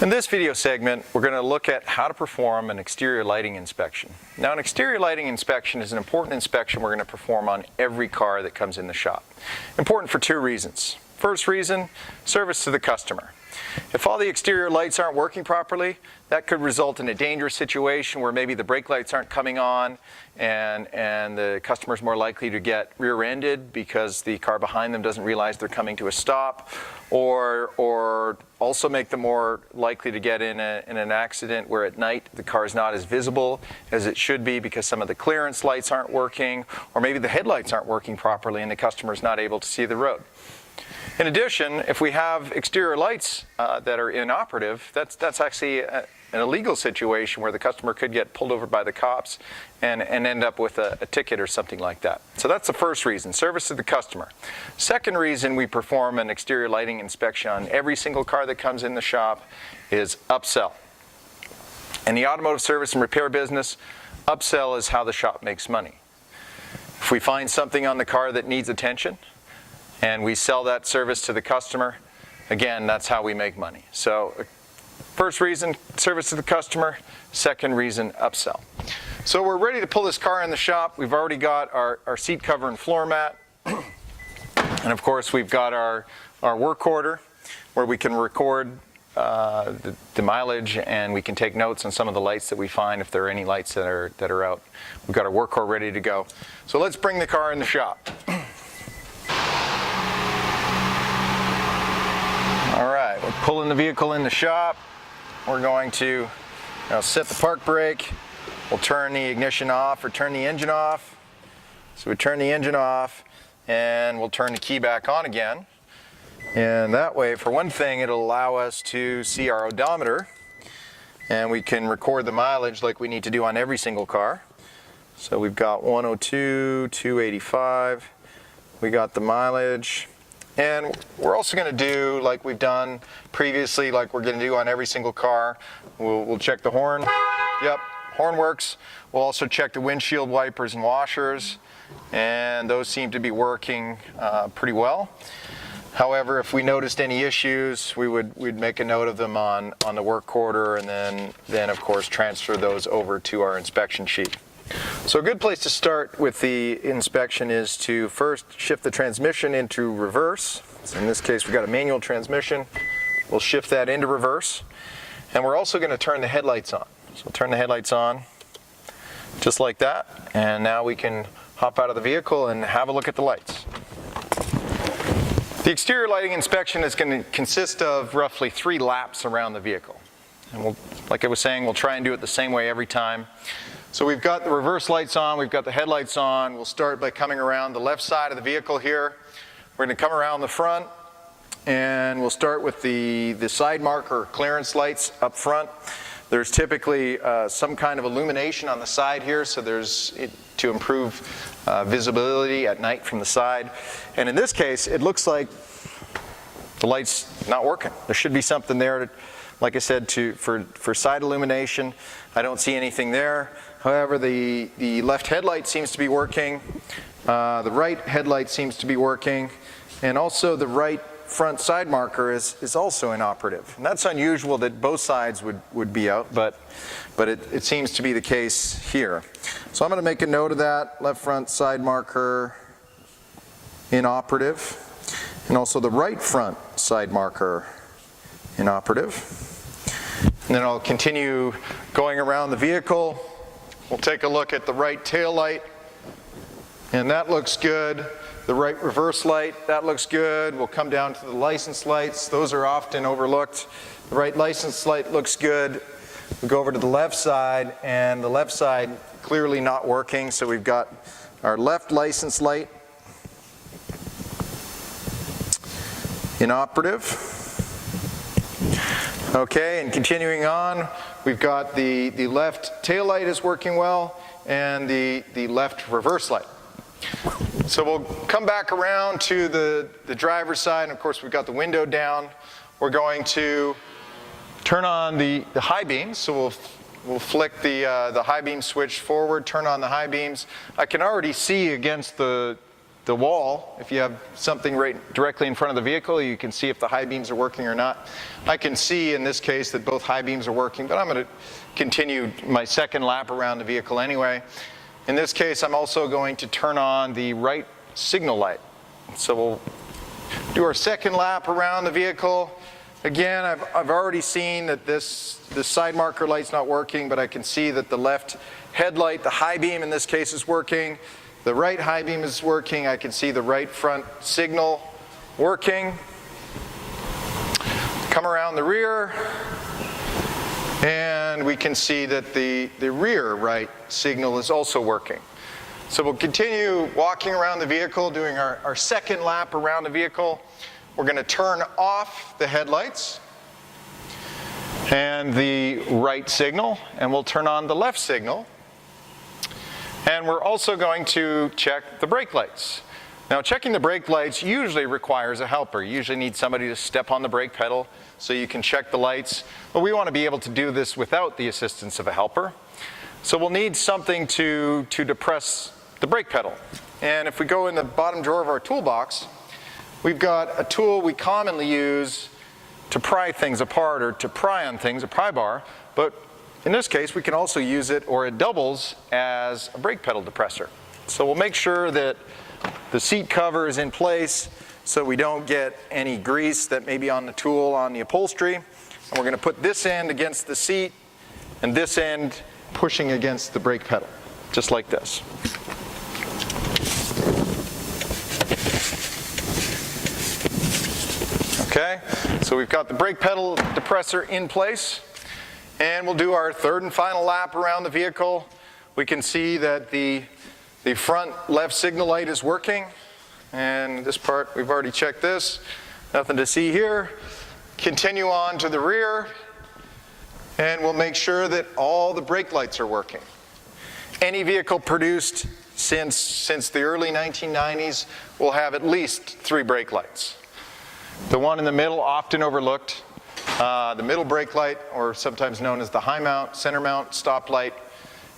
In this video segment, we're going to look at how to perform an exterior lighting inspection. Now, an exterior lighting inspection is an important inspection we're going to perform on every car that comes in the shop. Important for two reasons. First reason, service to the customer. If all the exterior lights aren't working properly, that could result in a dangerous situation where maybe the brake lights aren't coming on and the customer's more likely to get rear-ended because the car behind them doesn't realize they're coming to a stop, or also make them more likely to get in an accident where at night the car is not as visible as it should be because some of the clearance lights aren't working, or maybe the headlights aren't working properly and the customer's not able to see the road. In addition, if we have exterior lights that are inoperative, that's actually an illegal situation where the customer could get pulled over by the cops and end up with a ticket or something like that. So that's the first reason, service to the customer. Second reason we perform an exterior lighting inspection on every single car that comes in the shop is upsell. In the automotive service and repair business, upsell is how the shop makes money. If we find something on the car that needs attention, and we sell that service to the customer, again, that's how we make money. So first reason, service to the customer. Second reason, upsell. So we're ready to pull this car in the shop. We've already got our seat cover and floor mat. And of course, we've got our work order where we can record the mileage, and we can take notes on some of the lights that we find if there are any lights that are out. We've got our work order ready to go. So let's bring the car in the shop. All right, we're pulling the vehicle in the shop. We're going to set the park brake. We'll turn the ignition off or turn the engine off. So we turn the engine off and we'll turn the key back on again. And that way, for one thing, it'll allow us to see our odometer, and we can record the mileage like we need to do on every single car. So we've got 102, 285. We got the mileage. And we're also going to do, like we've done previously, like we're going to do on every single car. We'll check the horn. Yep, horn works. We'll also check the windshield wipers and washers, and those seem to be working pretty well. However, if we noticed any issues, we'd make a note of them on the work order, and then of course transfer those over to our inspection sheet. So a good place to start with the inspection is to first shift the transmission into reverse. So in this case, we've got a manual transmission. We'll shift that into reverse. And we're also going to turn the headlights on. So we'll turn the headlights on just like that. And now we can hop out of the vehicle and have a look at the lights. The exterior lighting inspection is going to consist of roughly 3 laps around the vehicle. And like I was saying, we'll try and do it the same way every time. So we've got the reverse lights on, we've got the headlights on. We'll start by coming around the left side of the vehicle here. We're going to come around the front, and we'll start with the side marker clearance lights up front. There's typically some kind of illumination on the side here, so to improve visibility at night from the side. And in this case, it looks like the light's not working. There should be something there, like I said, for side illumination. I don't see anything there. However, the left headlight seems to be working. The right headlight seems to be working. And also the right front side marker is also inoperative. And that's unusual that both sides would be out, but it seems to be the case here. So I'm going to make a note of that. Left front side marker inoperative. And also the right front side marker inoperative. And then I'll continue going around the vehicle. We'll take a look at the right tail light, and that looks good. The right reverse light, that looks good. We'll come down to the license lights. Those are often overlooked. The right license light looks good. We'll go over to the left side, and the left side clearly not working. So we've got our left license light inoperative. Okay, and continuing on, we've got the left tail light is working well, and the left reverse light. So we'll come back around to the driver's side, and of course we've got the window down. We're going to turn on the high beams, so we'll flick the high beam switch forward, turn on the high beams. I can already see against the the wall. If you have something right directly in front of the vehicle, you can see if the high beams are working or not. I can see in this case that both high beams are working, but I'm going to continue my second lap around the vehicle anyway. In this case, I'm also going to turn on the right signal light. So we'll do our second lap around the vehicle. Again, I've already seen that the side marker light's not working, but I can see that the left headlight, the high beam in this case, is working. The right high beam is working. I can see the right front signal working. Come around the rear, and we can see that the rear right signal is also working. So we'll continue walking around the vehicle, doing our second lap around the vehicle. We're going to turn off the headlights and the right signal, and we'll turn on the left signal. And we're also going to check the brake lights. Now, checking the brake lights usually requires a helper. You usually need somebody to step on the brake pedal so you can check the lights. But we want to be able to do this without the assistance of a helper. So we'll need something to depress the brake pedal. And if we go in the bottom drawer of our toolbox, we've got a tool we commonly use to pry things apart or to pry on things, a pry bar, but in this case we can also use it, or it doubles as a brake pedal depressor. So we'll make sure that the seat cover is in place so we don't get any grease that may be on the tool, on the upholstery. And we're going to put this end against the seat and this end pushing against the brake pedal, just like this. Okay, so we've got the brake pedal depressor in place, and we'll do our third and final lap around the vehicle. We can see that the front left signal light is working, and this part, we've already checked this. Nothing to see here. Continue on to the rear, and we'll make sure that all the brake lights are working. Any vehicle produced since the early 1990s will have at least 3 brake lights. The one in the middle, often overlooked, the middle brake light, or sometimes known as the high mount, center mount stop light,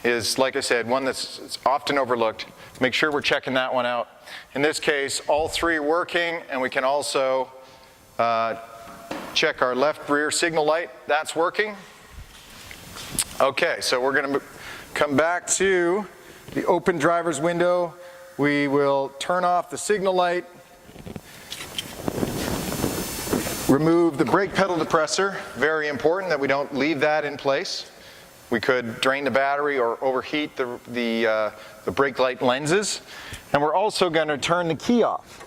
is, like I said, one that's often overlooked. Make sure we're checking that one out. In this case, all 3 are working, and we can also check our left rear signal light. That's working. Okay, so we're going to come back to the open driver's window. We will turn off the signal light, remove the brake pedal depressor. Very important that we don't leave that in place. We could drain the battery or overheat the brake light lenses. And we're also going to turn the key off.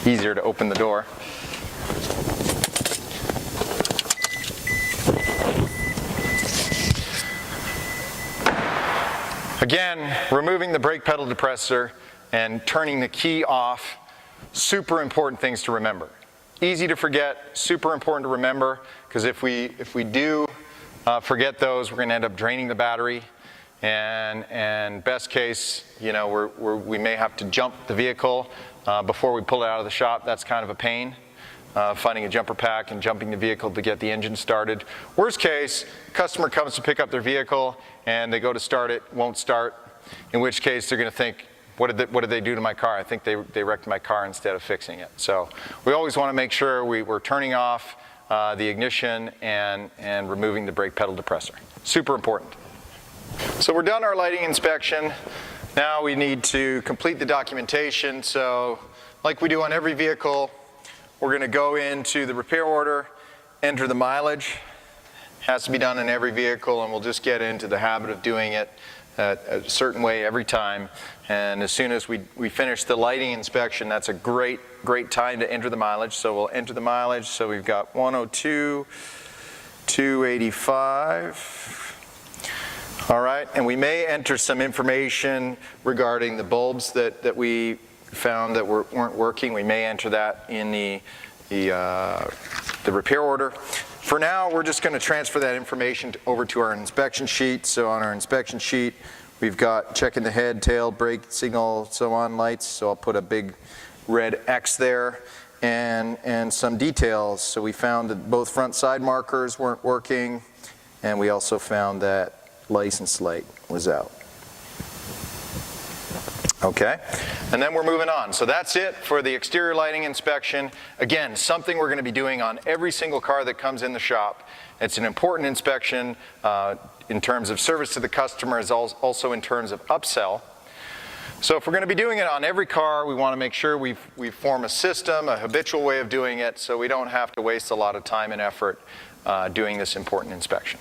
Easier to open the door. Again, removing the brake pedal depressor and turning the key off, super important things to remember. Easy to forget, super important to remember, because if we do forget those, we're going to end up draining the battery, and best case, you know, we may have to jump the vehicle before we pull it out of the shop. That's kind of a pain, finding a jumper pack and jumping the vehicle to get the engine started. Worst case, customer comes to pick up their vehicle and they go to start it, won't start, in which case they're going to think, what did they do to my car? I think they wrecked my car instead of fixing it. So we always want to make sure we're turning off the ignition and removing the brake pedal depressor. Super important. So we're done our lighting inspection. Now we need to complete the documentation. So like we do on every vehicle, we're going to go into the repair order, enter the mileage. Has to be done in every vehicle, and we'll just get into the habit of doing it a certain way every time. And as soon as we finish the lighting inspection, that's a great time to enter the mileage. So we'll enter the mileage. So we've got 102, 285. All right, and we may enter some information regarding the bulbs that we found that weren't working. We may enter that in the repair order. For now, we're just going to transfer that information over to our inspection sheet. So on our inspection sheet, we've got checking the head, tail, brake, signal, so on, lights. So I'll put a big red X there, and some details. So we found that both front side markers weren't working, and we also found that license light was out. Okay, and then we're moving on. So that's it for the exterior lighting inspection. Again, something we're going to be doing on every single car that comes in the shop. It's an important inspection in terms of service to the customer, as also in terms of upsell. So if we're going to be doing it on every car, we want to make sure we form a system, a habitual way of doing it, so we don't have to waste a lot of time and effort doing this important inspection.